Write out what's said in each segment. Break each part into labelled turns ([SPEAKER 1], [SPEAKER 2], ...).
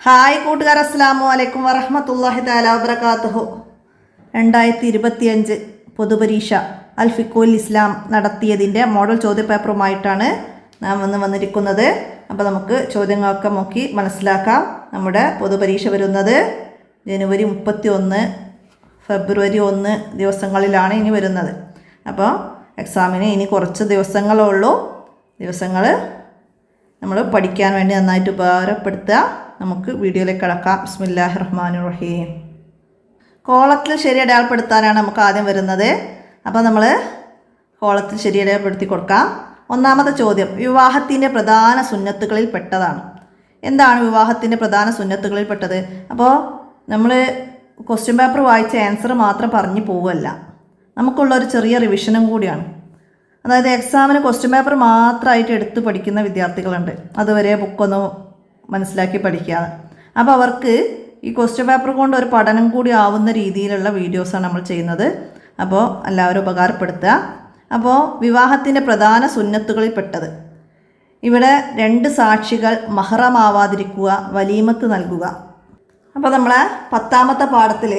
[SPEAKER 1] Hi കൂട്ടുകാർ, അസ്സലാമു അലൈക്കും വറഹ്മത്തുള്ളാഹി തആല വബറകാതുഹു. 2025 പൊതുപരീക്ഷ അൽ-ഫിഖുൽ ഇസ്ലാം നടത്തിയതിൻ്റെ മോഡൽ ചോദ്യപേപ്പറുമായിട്ടാണ് നാം വന്നിരിക്കുന്നത്. അപ്പോൾ നമുക്ക് ചോദ്യങ്ങളൊക്കെ നോക്കി മനസ്സിലാക്കാം. നമ്മുടെ പൊതുപരീക്ഷ വരുന്നത് ജനുവരി 31, ഫെബ്രുവരി 1 ദിവസങ്ങളിലാണ് ഇനി വരുന്നത്. അപ്പോൾ എക്സാമിന് ഇനി കുറച്ച് ദിവസങ്ങളേ ഉള്ളൂ. ദിവസങ്ങൾ നമ്മൾ പഠിക്കാൻ വേണ്ടി നന്നായിട്ട് ഉപകാരപ്പെടുത്തുക. നമുക്ക് വീഡിയോയിലേക്ക് കടക്കാം. ബിസ്മില്ലാഹിർ റഹ്മാനിർ റഹീം. കോളത്തിൽ ശരി അടയാളപ്പെടുത്താനാണ് നമുക്ക് ആദ്യം വരുന്നത്. അപ്പോൾ നമ്മൾ കോളത്തിൽ ശരി അടയാളപ്പെടുത്തി കൊടുക്കാം. ഒന്നാമത്തെ ചോദ്യം വിവാഹത്തിൻ്റെ പ്രധാന സുന്നത്തുകളിൽ പെട്ടതാണ്. എന്താണ് വിവാഹത്തിൻ്റെ പ്രധാന സുന്നത്തുകളിൽ പെട്ടത്? അപ്പോൾ നമ്മൾ ക്വസ്റ്റ്യൻ പേപ്പർ വായിച്ച ആൻസർ മാത്രം പറഞ്ഞു പോവുകയല്ല, നമുക്കുള്ളൊരു ചെറിയ റിവിഷനും കൂടിയാണ്. അതായത് എക്സാമിന് ക്വസ്റ്റ്യൻ പേപ്പർ മാത്രമായിട്ട് എടുത്ത് പഠിക്കുന്ന വിദ്യാർത്ഥികളുണ്ട്, അതുവരെ ബുക്കൊന്നും മനസ്സിലാക്കി പഠിക്കാതെ. അപ്പോൾ അവർക്ക് ഈ ക്വസ്റ്റ്യൻ പേപ്പർ കൊണ്ട് ഒരു പഠനം കൂടി ആവുന്ന രീതിയിലുള്ള വീഡിയോസാണ് നമ്മൾ ചെയ്യുന്നത്. അപ്പോൾ എല്ലാവരും ഉപകാരപ്പെടുത്തുക. അപ്പോൾ വിവാഹത്തിൻ്റെ പ്രധാന സുന്നത്തുകളിൽ പെട്ടത് ഇവിടെ 2 സാക്ഷികൾ മഹ്റമാവാതിരിക്കുക, വലീമത്ത് നൽകുക. അപ്പോൾ നമ്മളെ 10ാമത്തെ പാഠത്തിൽ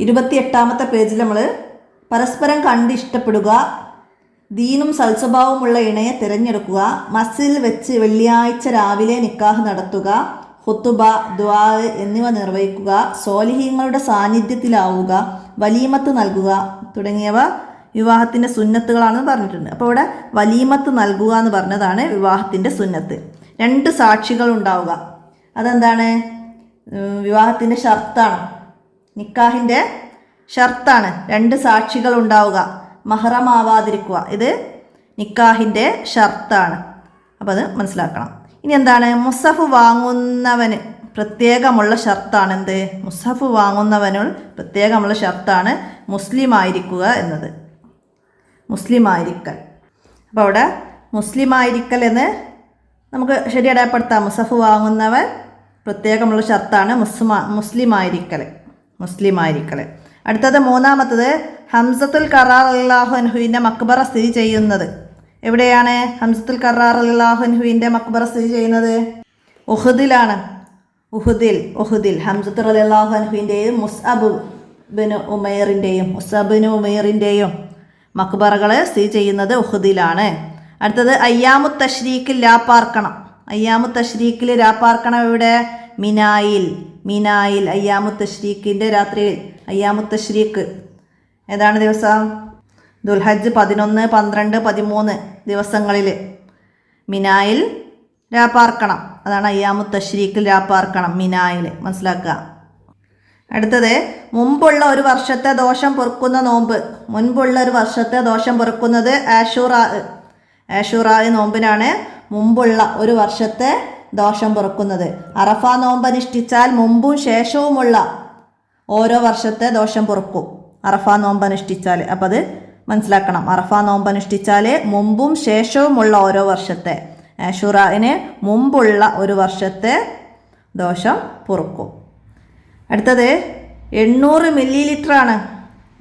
[SPEAKER 1] 28ാമത്തെ പേജിൽ നമ്മൾ പരസ്പരം കണ്ട് ഇഷ്ടപ്പെടുക, ദീനും സൽസ്വഭാവമുള്ള ഇണയെ തിരഞ്ഞെടുക്കുക, മസ്ജിദിൽ വെച്ച് വെള്ളിയാഴ്ച രാവിലെ നിക്കാഹ് നടത്തുക, ഖുതുബ, ദുആ എന്നിവ നിർവഹിക്കുക, സ്വാലിഹീങ്ങളുടെ സാന്നിധ്യത്തിലാവുക, വലീമത്ത് നൽകുക തുടങ്ങിയവ വിവാഹത്തിൻ്റെ സുന്നത്തുകളാണെന്ന് പറഞ്ഞിട്ടുണ്ട്. അപ്പോൾ ഇവിടെ വലീമത്ത് നൽകുക എന്ന് പറഞ്ഞതാണ് വിവാഹത്തിൻ്റെ സുന്നത്ത്. 2 സാക്ഷികൾ ഉണ്ടാവുക, അതെന്താണ്? വിവാഹത്തിൻ്റെ ഷർത്താണ്, നിക്കാഹിൻ്റെ ഷർത്താണ്. 2 സാക്ഷികൾ ഉണ്ടാവുക, മഹ്റമാവാതിരിക്കുക, ഇത് നിക്കാഹിൻ്റെ ഷർത്താണ്. അപ്പോൾ അത് മനസ്സിലാക്കണം. ഇനി എന്താണ്? മുസഫ് വാങ്ങുന്നവന് പ്രത്യേകമുള്ള ഷർത്താണ്. എന്ത്? മുസഫ് വാങ്ങുന്നവന് പ്രത്യേകമുള്ള ഷർത്താണ് മുസ്ലിം ആയിരിക്കുക എന്നത്, മുസ്ലിം ആയിരിക്കൽ. അപ്പോൾ അവിടെ മുസ്ലിം ആയിരിക്കൽ എന്ന് നമുക്ക് ശരി അടയാളപ്പെടുത്താം. മുസഫ് വാങ്ങുന്നവൻ പ്രത്യേകമുള്ള ഷർത്താണ് മുസ്ലിം ആയിരിക്കൽ, മുസ്ലിം ആയിരിക്കൽ. അടുത്തത് 3ാമത്തത് ഹംസത്തുൽ ഖറാർ റളിയല്ലാഹു അൻഹുവിൻ്റെ മക്ബറ സ്ഥിതി ചെയ്യുന്നത് എവിടെയാണ്? ഹംസത്തുൽ ഖറാർ റളിയല്ലാഹു അൻഹുവിൻ്റെ മക്ബറ സ്ഥിതി ചെയ്യുന്നത് ഉഹദിലാണ്. ഉഹദിൽ ഹംസത്ത് റളിയല്ലാഹു അൻഹുവിൻ്റെയും മുസ്അബ് ബിൻ ഉമൈറിൻ്റെയും മക്ബറകൾ സ്ഥിതി ചെയ്യുന്നത് ഉഹദിലാണ്. അടുത്തത് അയ്യാമു തശ്രീക്കിൽ രാപ്പാർക്കണം. അയ്യാമു തശ്രീക്കിൽ രാപ്പാർക്കണം എവിടെ? മിനായിൽ അയ്യാമു തശ്രീക്കിൻ്റെ രാത്രിയിൽ. അയ്യാമു തശ്രീക്ക് ഏതാണ് ദിവസം? ദുൽഹജ്ജ് 11, 12, 13 ദിവസങ്ങളിൽ മിനായിൽ രാപ്പാർക്കണം. അതാണ് അയ്യാമു തശ്രീക്കിൽ രാപ്പാർക്കണം, മിനായിൽ. മനസ്സിലാക്കുക. അടുത്തത് മുമ്പുള്ള ഒരു വർഷത്തെ ദോഷം പൊറുക്കുന്ന നോമ്പ്. മുൻപുള്ള ഒരു വർഷത്തെ ദോഷം പൊറുക്കുന്നത് ആഷൂറാ നോമ്പിനാണ് മുമ്പുള്ള ഒരു വർഷത്തെ ദോഷം പൊറുക്കുന്നത്. അറഫ നോമ്പ് അനുഷ്ഠിച്ചാൽ മുമ്പും ശേഷവുമുള്ള ഓരോ വർഷത്തെ ദോഷം പൊറുക്കും, അറഫ നോമ്പ് അനുഷ്ഠിച്ചാൽ. അപ്പോൾ അത് മനസ്സിലാക്കണം. അറഫ നോമ്പ് അനുഷ്ഠിച്ചാൽ മുമ്പും ശേഷവുമുള്ള ഓരോ വർഷത്തെ, ആഷൂറാന് മുമ്പുള്ള ഒരു വർഷത്തെ ദോഷം പൊറുക്കും. അടുത്തത് 800 മില്ലിലിറ്ററാണ്.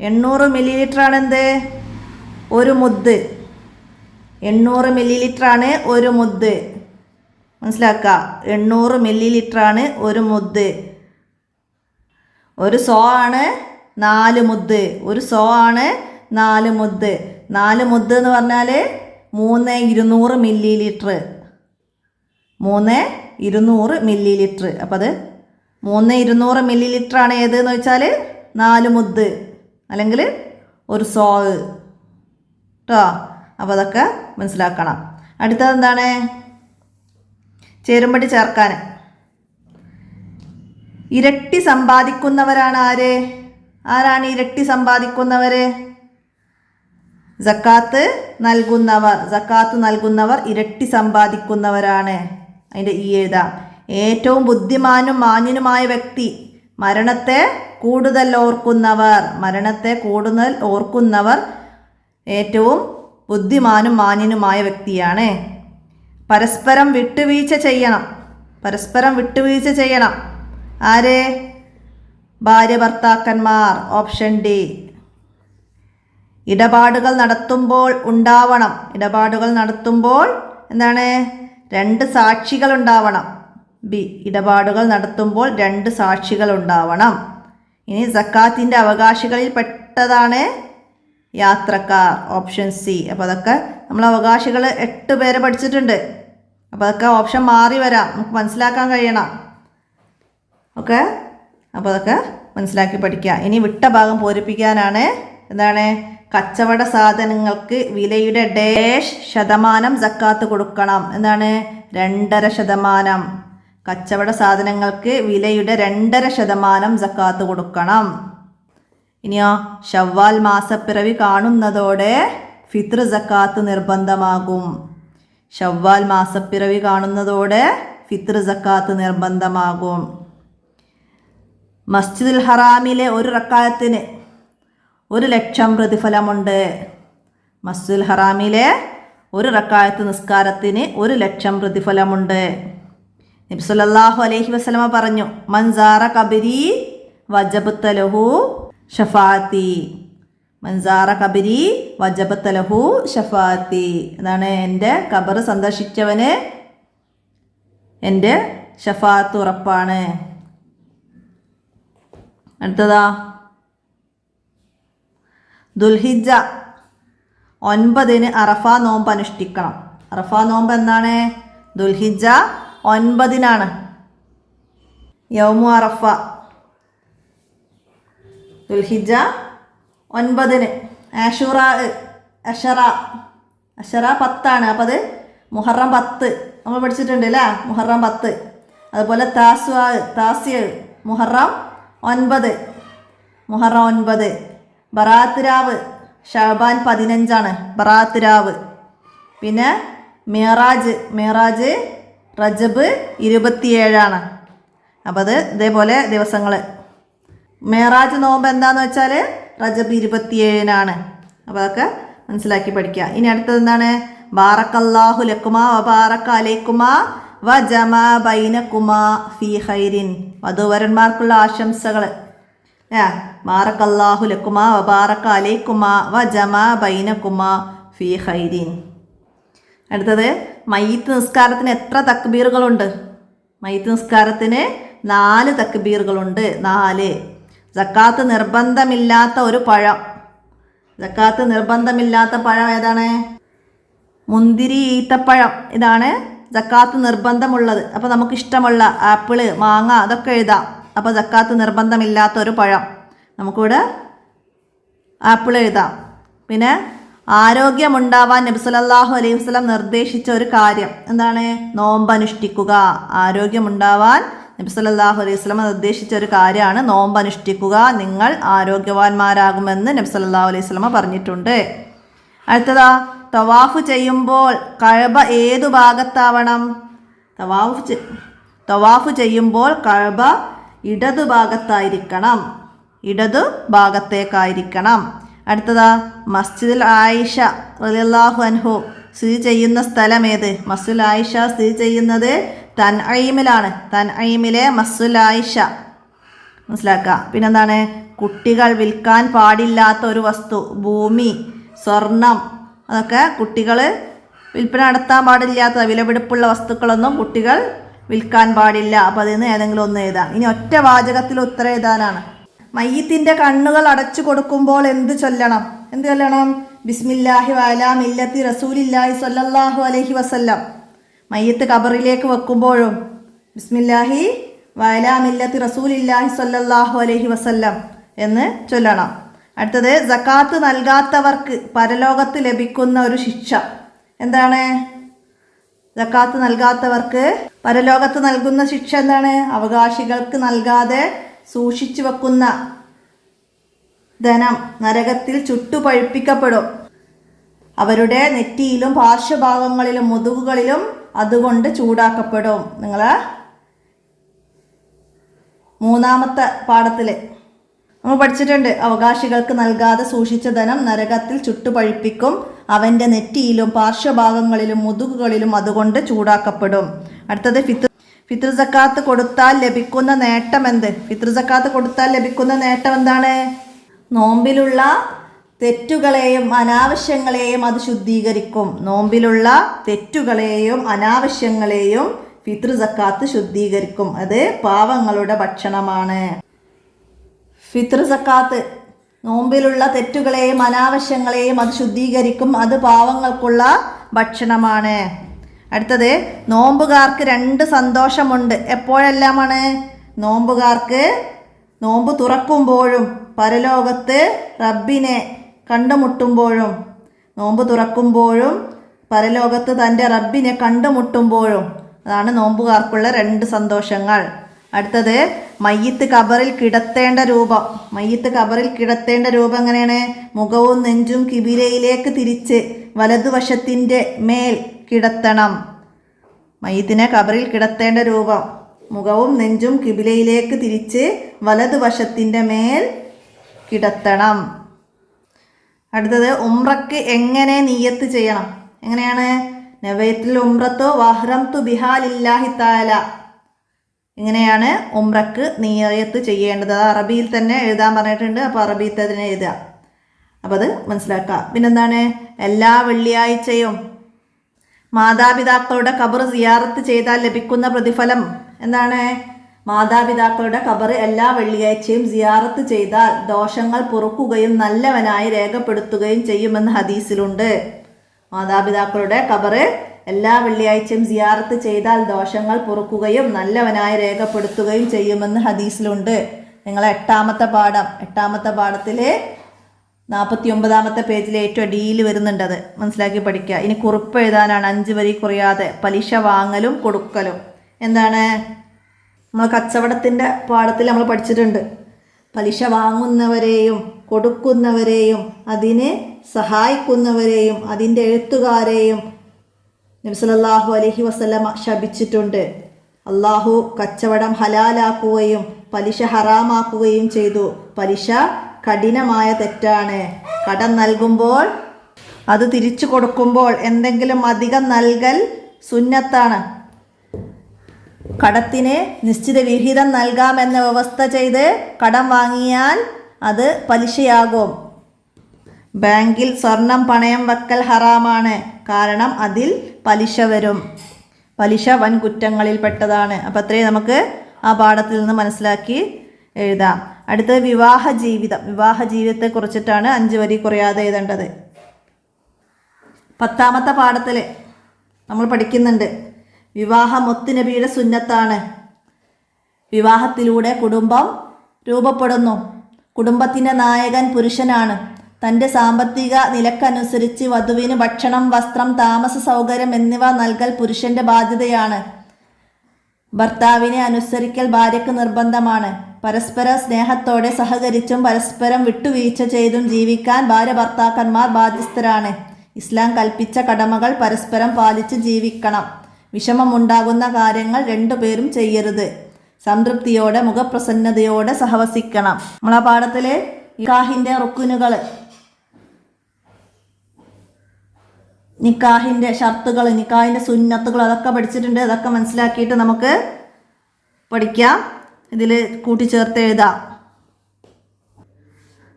[SPEAKER 1] 800 മില്ലിലിറ്ററാണ് എന്ത്? ഒരു മുദ്ദ്. 800 മില്ലിലിറ്ററാണ് ഒരു മുദ്ദ്. മനസ്സിലാക്കുക. 800 മില്ലിലിറ്ററാണ് ഒരു മുദ്ദ്. ഒരു സോ ആണ് 4 മുദ്ദ്. ഒരു സോ ആണ് 4 മുദ്ദ്. 4 മുദ്ദ് എന്ന് പറഞ്ഞാൽ 3,200 മില്ലിലിറ്റർ. 3,200 മില്ലിലിറ്റർ. അപ്പോൾ അത് 3,200 മില്ലിലിറ്ററാണ് ഏതെന്ന് വെച്ചാൽ 4 മുദ്ദ് അല്ലെങ്കിൽ ഒരു സോ കേട്ടോ. അപ്പോൾ അതൊക്കെ മനസ്സിലാക്കണം. അടുത്തത് എന്താണ്? ചേരുംപടി ചേർക്കാൻ. ഇരട്ടി സമ്പാദിക്കുന്നവരാണ് ആര്? ആരാണ് ഇരട്ടി സമ്പാദിക്കുന്നവർ? സക്കാത്ത് നൽകുന്നവർ ഇരട്ടി സമ്പാദിക്കുന്നവരാണ്. അതിൻ്റെ എഴുതാം. ഏറ്റവും ബുദ്ധിമാനും മാന്യനുമായ വ്യക്തി മരണത്തെ കൂടുതൽ ഓർക്കുന്നവർ ഏറ്റവും ബുദ്ധിമാനും മാന്യനുമായ വ്യക്തിയാണ്. പരസ്പരം വിട്ടുവീഴ്ച ചെയ്യണം. ആര്? ഭാര്യ ഭർത്താക്കന്മാർ. Option D. ഇടപാടുകൾ നടത്തുമ്പോൾ എന്താണ്? 2 സാക്ഷികൾ ഉണ്ടാവണം. ബി, ഇടപാടുകൾ നടത്തുമ്പോൾ 2 സാക്ഷികൾ ഉണ്ടാവണം. ഇനി സക്കാത്തിൻ്റെ അവകാശികളിൽ പെട്ടതാണ് യാത്രക്കാർ, ഓപ്ഷൻ സി. അപ്പോൾ അതൊക്കെ നമ്മൾ അവകാശികൾ 8 പേരെ പഠിച്ചിട്ടുണ്ട്. അപ്പോൾ അതൊക്കെ ഓപ്ഷൻ മാറി വരാം, നമുക്ക് മനസ്സിലാക്കാൻ കഴിയണം. ഓക്കെ, അപ്പോൾ അതൊക്കെ മനസ്സിലാക്കി പഠിക്കുക. ഇനി വിട്ട ഭാഗം പൂരിപ്പിക്കാനാണ്. എന്താണ്? കച്ചവട സാധനങ്ങൾക്ക് വിലയുടെ %% സക്കാത്ത് കൊടുക്കണം. എന്താണ്? 2.5%. കച്ചവട സാധനങ്ങൾക്ക് വിലയുടെ 2.5% സക്കാത്ത് കൊടുക്കണം. ഇനിയോ ശവ്വാൽ മാസപ്പിറവി കാണുന്നതോടെ ഫിത്ർ സക്കാത്ത് നിർബന്ധമാകും. ശവ്വാൽ മാസപ്പിറവി കാണുന്നതോടെ ഫിത്ർ സക്കാത്ത് നിർബന്ധമാകും. മസ്ജിദുൽ ഹറാമിലെ ഒരു റക്അത്തിന് 1,00,000 പ്രതിഫലമുണ്ട്. മസ്ജിദുൽ ഹറാമിലെ ഒരു റക്അത്ത് നിസ്കാരത്തിന് 1,00,000 പ്രതിഫലമുണ്ട്. നബി സല്ലല്ലാഹു അലൈഹി വസല്ലമ പറഞ്ഞു, മൻ സാറ ഖബരി വജബത ലഹു ഷഫാഅത്തി. മൻ സാറ ഖബരി വജബത ലഹു ഷഫാഅത്തി. എന്നാണ്, എൻ്റെ ഖബർ സന്ദർശിച്ചവന് എൻ്റെ ഷഫാഅത്ത് ഉറപ്പാണ്. അടുത്തതാ, ദുൽഹിജ്ജ 9 അറഫ നോമ്പ് അനുഷ്ഠിക്കണം. അറഫ നോമ്പ് എന്നാണ്? ദുൽഹിജ്ജ 9 യൗമു അറഫ. ദുൽഹിജ്ജ 9. ആഷുറ അഷറ 10. അപ്പോൾ അത് മുഹറം 10 നമ്മൾ പഠിച്ചിട്ടുണ്ട് അല്ലേ? മുഹറം 10. അതുപോലെ താസ്യ മുഹറം 9. മുഹറം 9. ബറാത്ത് രാവ് ഷഅബാൻ 15 ബറാത്ത് രാവ്. പിന്നെ മിറാജ് റജബ് 27. അപ്പോൾ അത് ഇതേപോലെ ദിവസങ്ങൾ. മിറാജ് നോമ്പ് എന്താന്ന് വെച്ചാൽ റജബ് 27. അപ്പോൾ അതൊക്കെ മനസ്സിലാക്കി പഠിക്കുക. ഇനി അടുത്തത് എന്താണ്? ബാറക്കല്ലാഹു ലക്കുമാ വബാറക അലൈക്കുമാ വജമാ ബൈനക്കുമാ ഫീ ഖൈരിൻ. വധൂവരന്മാർക്കുള്ള ആശംസകൾ. ബാറക്കല്ലാഹു ലക്കുമാ വബാറക അലൈക്കുമാ വജമാ ബൈനക്കുമാ ഫീ ഖൈരിൻ. അടുത്തത്, മയ്യിത്ത് നിസ്കാരത്തിന് എത്ര തക്ബീറുകളുണ്ട്? മയ്യിത്ത് നിസ്കാരത്തിന് 4 തക്ബീറുകളുണ്ട്. 4. സക്കാത്ത് നിർബന്ധമില്ലാത്ത ഒരു പഴം. സക്കാത്ത് നിർബന്ധമില്ലാത്ത പഴം ഏതാണ്? മുന്തിരി, ഈത്തപ്പഴം. ഇതാണ് സക്കാത്ത് നിർബന്ധമുള്ളത്. അപ്പോൾ നമുക്ക് ഇഷ്ടമുള്ള ആപ്പിള്, മാങ്ങ അതൊക്കെ എഴുതാം. അപ്പോൾ സക്കാത്ത് നിർബന്ധമില്ലാത്ത ഒരു പഴം. നമുക്കിവിടെ ആപ്പിൾ എഴുതാം. പിന്നെ ആരോഗ്യമുണ്ടാവാൻ നബി സല്ലല്ലാഹു അലൈഹി വസല്ലം നിർദ്ദേശിച്ച ഒരു കാര്യം എന്താണ്? നോമ്പ് അനുഷ്ഠിക്കുക. ആരോഗ്യമുണ്ടാവാൻ നബി സല്ലല്ലാഹു അലൈഹി വസല്ലം നിർദ്ദേശിച്ച ഒരു കാര്യമാണ് നോമ്പ് അനുഷ്ഠിക്കുക. നിങ്ങൾ ആരോഗ്യവാന്മാരാകുമെന്ന് നബി സല്ലല്ലാഹു അലൈഹി വസല്ലം പറഞ്ഞിട്ടുണ്ട്. അടുത്തതാ, തവാഫ് ചെയ്യുമ്പോൾ കഅബ ഏതു ഭാഗത്താവണം? തവാഫ് ചെയ്യുമ്പോൾ കഅബ ഇടതു ഭാഗത്തായിരിക്കണം. ഇടതു ഭാഗത്തേക്കായിരിക്കണം. അടുത്തതാ, മസ്ജിദുൽ ആയിഷ റളിയല്ലാഹു അൻഹു സ്ഥിതി ചെയ്യുന്ന സ്ഥലം ഏത്? മസ്ജിദുൽ ആയിഷ സ്ഥിതി ചെയ്യുന്നത് തൻഈമിലാണ്. തൻഈമിലെ മസ്ജിദുൽ ആയിഷ മനസ്സിലാക്കുക. പിന്നെന്താണ്? കുട്ടികൾ വിൽക്കാൻ പാടില്ലാത്ത ഒരു വസ്തു, ഭൂമി, സ്വർണം, അതൊക്കെ കുട്ടികൾ വിൽപ്പന നടത്താൻ പാടില്ലാത്ത വിലപിടിപ്പുള്ള വസ്തുക്കളൊന്നും കുട്ടികൾ വിൽക്കാൻ പാടില്ല. അപ്പോൾ അതിൽ നിന്ന് ഏതെങ്കിലും ഒന്ന് എഴുതാം. ഇനി ഒറ്റ വാചകത്തിൽ ഉത്തരം എഴുതാനാണ്. മയ്യിത്തിൻ്റെ കണ്ണുകൾ അടച്ചു കൊടുക്കുമ്പോൾ എന്ത് ചൊല്ലണം? ബിസ്മില്ലാഹി വഅലാ മില്ലത്തി റസൂലില്ലാഹി സ്വല്ലല്ലാഹു അലൈഹി വസല്ലം. മയ്യിത്ത് ഖബറിലേക്ക് വെക്കുമ്പോഴും ബിസ്മില്ലാഹി വഅലാ മില്ലത്തി റസൂലില്ലാഹി സ്വല്ലല്ലാഹു അലൈഹി വസല്ലം എന്ന് ചൊല്ലണം. അടുത്തത്, സക്കാത്ത് നൽകാത്തവർക്ക് പരലോകത്ത് ലഭിക്കുന്ന ഒരു ശിക്ഷ എന്താണ്? സക്കാത്ത് നൽകാത്തവർക്ക് പരലോകത്ത് നൽകുന്ന ശിക്ഷ എന്താണ്? അവകാശികൾക്ക് നൽകാതെ സൂക്ഷിച്ചു വെക്കുന്ന ധനം നരകത്തിൽ ചുട്ടുപഴുപ്പിക്കപ്പെടും. അവരുടെ നെറ്റിയിലും പാർശ്വഭാഗങ്ങളിലും മുതുകുകളിലും അതുകൊണ്ട് ചൂടാക്കപ്പെടും. നിങ്ങൾ 3ാമത്തെ പാഠത്തിൽ നമ്മൾ പഠിച്ചിട്ടുണ്ട്. അവകാശികൾക്ക് നൽകാതെ സൂക്ഷിച്ച ധനം നരകത്തിൽ ചുട്ടുപഴുപ്പിക്കും. അവൻ്റെ നെറ്റിയിലും പാർശ്വഭാഗങ്ങളിലും മുതുകുകളിലും അതുകൊണ്ട് ചൂടാക്കപ്പെടും. അടുത്തത്, ഫിത്ർ സക്കാത്ത് കൊടുത്താൽ ലഭിക്കുന്ന നേട്ടം എന്ത്? ഫിത്ർ സക്കാത്ത് കൊടുത്താൽ ലഭിക്കുന്ന നേട്ടം എന്താണ്? നോമ്പിലുള്ള തെറ്റുകളെയും അനാവശ്യങ്ങളെയും അത് ശുദ്ധീകരിക്കും. നോമ്പിലുള്ള തെറ്റുകളെയും അനാവശ്യങ്ങളെയും ഫിത്ർ സക്കാത്ത് ശുദ്ധീകരിക്കും. അത് പാവങ്ങളുടെ ഭക്ഷണമാണ്. ഫിത്ർ സക്കാത്ത് നോമ്പിലുള്ള തെറ്റുകളെയും അനാവശ്യങ്ങളെയും അത് ശുദ്ധീകരിക്കും. അത് പാവങ്ങൾക്കുള്ള ഭക്ഷണമാണ്. അടുത്തത്, നോമ്പുകാർക്ക് 2 സന്തോഷമുണ്ട്. എപ്പോഴെല്ലാമാണ്? നോമ്പുകാർക്ക് നോമ്പ് തുറക്കുമ്പോഴും പരലോകത്ത് റബ്ബിനെ കണ്ടുമുട്ടുമ്പോഴും. നോമ്പ് തുറക്കുമ്പോഴും പരലോകത്ത് തൻ്റെ റബ്ബിനെ കണ്ടുമുട്ടുമ്പോഴും. അതാണ് നോമ്പുകാർക്കുള്ള 2 സന്തോഷങ്ങൾ. അടുത്തത്, മയ്യിത്ത് ഖബറിൽ കിടത്തേണ്ട രൂപം. മയ്യിത്ത് ഖബറിൽ കിടത്തേണ്ട രൂപം എങ്ങനെയാണ്? മുഖവും നെഞ്ചും കിബിലയിലേക്ക് തിരിച്ച് വലതുവശത്തിൻ്റെ മേൽ കിടത്തണം. മയ്യിത്തിനെ ഖബറിൽ കിടത്തേണ്ട രൂപം മുഖവും നെഞ്ചും കിബിലയിലേക്ക് തിരിച്ച് വലതുവശത്തിൻ്റെ മേൽ കിടത്തണം. അടുത്തത്, ഉംറക്ക് എങ്ങനെ നിയ്യത്ത് ചെയ്യണം? എങ്ങനെയാണ്? നവൈത്തുൽ ഉംറത്തു വഹ്റംതു ബിഹാലില്ലാഹി തആല. ഇങ്ങനെയാണ് ഉംറക്ക് നിയ്യത്ത് ചെയ്യേണ്ടത്. അത് അറബിയിൽ തന്നെ എഴുതാൻ പറഞ്ഞിട്ടുണ്ട്. അപ്പോൾ അറബിയിൽ തന്നെ എഴുതുക. അപ്പോൾ അത് മനസ്സിലാക്കുക. പിന്നെന്താണ്? എല്ലാ വെള്ളിയാഴ്ചയും മാതാപിതാക്കളുടെ ഖബർ സിയാറത്ത് ചെയ്താൽ ലഭിക്കുന്ന പ്രതിഫലം എന്താണ്? മാതാപിതാക്കളുടെ ഖബർ എല്ലാ വെള്ളിയാഴ്ചയും സിയാറത്ത് ചെയ്താൽ ദോഷങ്ങൾ പൊറുക്കുകയും നല്ലവനായി രേഖപ്പെടുത്തുകയും ചെയ്യുമെന്ന് ഹദീസിലുണ്ട്. മാതാപിതാക്കളുടെ ഖബർ എല്ലാ വെള്ളിയാഴ്ചയും സിയാറത്ത് ചെയ്താൽ ദോഷങ്ങൾ പൊറുക്കുകയും നല്ലവനായി രേഖപ്പെടുത്തുകയും ചെയ്യുമെന്ന് ഹദീസിലുണ്ട്. നിങ്ങളെ 8ാമത്തെ പാഠത്തിൽ 49ാമത്തെ പേജിൽ ഏറ്റവും അടിയിൽ വരുന്നുണ്ടത്. മനസ്സിലാക്കി പഠിക്കുക. ഇനി കുറിപ്പ് എഴുതാനാണ് 5 വരി കുറയാതെ. പലിശ വാങ്ങലും കൊടുക്കലും. എന്താണ്? നമ്മൾ കച്ചവടത്തിൻ്റെ പാഠത്തിൽ നമ്മൾ പഠിച്ചിട്ടുണ്ട്. പലിശ വാങ്ങുന്നവരെയും കൊടുക്കുന്നവരെയും അതിന് സഹായിക്കുന്നവരെയും അതിൻ്റെ എഴുത്തുകാരെയും നബി സല്ലല്ലാഹു അലൈഹി വസല്ലമ ശപിച്ചിട്ടുണ്ട്. അള്ളാഹു കച്ചവടം ഹലാലാക്കുകയും പലിശ ഹറാമാക്കുകയും ചെയ്തു. പലിശ കഠിനമായ തെറ്റാണ്. കടം നൽകുമ്പോൾ അത് തിരിച്ചു കൊടുക്കുമ്പോൾ എന്തെങ്കിലും അധികം നൽകൽ സുന്നത്താണ്. കടത്തിന് നിശ്ചിത വിഹിതം നൽകാമെന്ന വ്യവസ്ഥ ചെയ്ത് കടം വാങ്ങിയാൽ അത് പലിശയാകും. ബാങ്കിൽ സ്വർണം പണയം വെക്കൽ ഹറാമാണ്. കാരണം അതിൽ പലിശ വരും. പലിശ വൻ കുറ്റങ്ങളിൽപ്പെട്ടതാണ്. അപ്പം അത്രയും നമുക്ക് ആ പാഠത്തിൽ നിന്ന് മനസ്സിലാക്കി എഴുതാം. അടുത്തത് വിവാഹ ജീവിതം. വിവാഹ ജീവിതത്തെക്കുറിച്ചിട്ടാണ് 5 വരി കുറയാതെ എഴുതേണ്ടത്. 10ാമത്തെ പാഠത്തിൽ നമ്മൾ പഠിക്കുന്നുണ്ട്. വിവാഹം മുത്തുനബിയുടെ സുന്നത്താണ്. വിവാഹത്തിലൂടെ കുടുംബം രൂപപ്പെടുന്നു. കുടുംബത്തിൻ്റെ നായകൻ പുരുഷനാണ്. തൻ്റെ സാമ്പത്തിക നിലക്കനുസരിച്ച് വധുവിന് ഭക്ഷണം, വസ്ത്രം, താമസ സൗകര്യം എന്നിവ നൽകൽ പുരുഷൻ്റെ ബാധ്യതയാണ്. ഭർത്താവിനെ അനുസരിക്കൽ ഭാര്യയ്ക്ക് നിർബന്ധമാണ്. പരസ്പര സ്നേഹത്തോടെ സഹകരിച്ചും പരസ്പരം വിട്ടുവീഴ്ച ചെയ്തും ജീവിക്കാൻ ഭാര്യ ഭർത്താക്കന്മാർ ബാധ്യസ്ഥരാണ്. ഇസ്ലാം കൽപ്പിച്ച കടമകൾ പരസ്പരം പാലിച്ച് ജീവിക്കണം. വിഷമമുണ്ടാകുന്ന കാര്യങ്ങൾ 2 പേരും ചെയ്യരുത്. സംതൃപ്തിയോടെ മുഖപ്രസന്നതയോടെ സഹവസിക്കണം. നമ്മളാ പാഠത്തിലെ നിക്കാഹിൻ്റെ റുക്കുനുകൾ, നിക്കാഹിൻ്റെ ഷർത്തുകൾ, നിക്കാഹിൻ്റെ സുന്നത്തുകൾ അതൊക്കെ പഠിച്ചിട്ടുണ്ട്. അതൊക്കെ മനസ്സിലാക്കിയിട്ട് നമുക്ക് പഠിക്കാം. ഇതിൽ കൂട്ടിച്ചേർത്ത് എഴുതാം.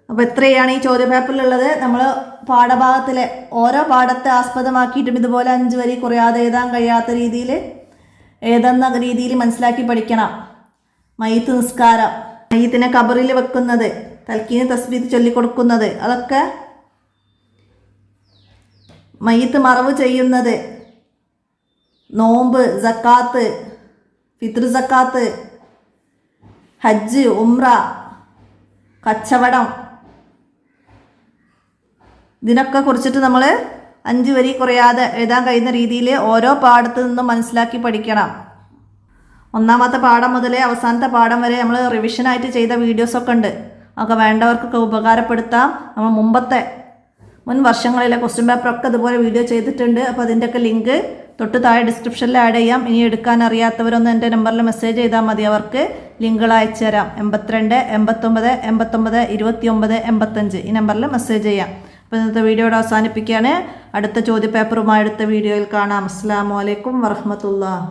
[SPEAKER 1] അപ്പോൾ ഇത്രയാണ് ഈ ചോദ്യപേപ്പറിലുള്ളത്. നമ്മൾ പാഠഭാഗത്തിലെ ഓരോ പാഠത്തെ ആസ്പദമാക്കിയിട്ടും ഇതുപോലെ 5 വരി കുറയാതെ എഴുതാൻ കഴിയാത്ത രീതിയിൽ ഏതെന്ന രീതിയിൽ മനസ്സിലാക്കി പഠിക്കണം. മയ്യിത്ത് നിസ്കാരം, മയ്യിത്തിനെ ഖബറിൽ വെക്കുന്നത്, തൽക്കീന് തസ്ബീഹ് ചൊല്ലിക്കൊടുക്കുന്നത്, അതൊക്കെ മയ്യിത്ത് മറവ് ചെയ്യുന്നത്, നോമ്പ്, സക്കാത്ത്, ഫിത്ർ സക്കാത്ത്, ഹജ്ജ്, ഉംറ, കച്ചവടം, ഇതിനൊക്കെ കുറിച്ചിട്ട് നമ്മൾ 5 വരി കുറയാതെ എഴുതാൻ കഴിയുന്ന രീതിയിൽ ഓരോ പാഠത്തു നിന്നും മനസ്സിലാക്കി പഠിക്കണം. 1ാമത്തെ പാഠം മുതൽ അവസാനത്തെ പാഠം വരെ നമ്മൾ റിവിഷനായിട്ട് ചെയ്ത വീഡിയോസൊക്കെ ഉണ്ട്. ഒക്കെ വേണ്ടവർക്കൊക്കെ ഉപകാരപ്പെടുത്താം. നമ്മൾ മുൻ വർഷങ്ങളിലെ ക്വസ്റ്റ്യൻ പേപ്പറൊക്കെ ഇതുപോലെ വീഡിയോ ചെയ്തിട്ടുണ്ട്. അപ്പോൾ അതിൻ്റെയൊക്കെ ലിങ്ക് തൊട്ട് താഴെ ഡിസ്ക്രിപ്ഷനിൽ ആഡ് ചെയ്യാം. ഇനി എടുക്കാൻ അറിയാത്തവരൊന്ന് എൻ്റെ നമ്പറിൽ മെസ്സേജ് ചെയ്താൽ മതി. അവർക്ക് ലിങ്കുകൾ അയച്ചു തരാം. 82 89 89 29 85 ഈ നമ്പറിൽ മെസ്സേജ് ചെയ്യാം. അപ്പോൾ ഇന്നത്തെ വീഡിയോയുടെ അവസാനിപ്പിക്കുകയാണ്. അടുത്ത ചോദ്യപേപ്പറുമായി അടുത്ത വീഡിയോയിൽ കാണാം. അസ്സലാമു അലൈക്കും വറഹ്മത്തുള്ളാഹി.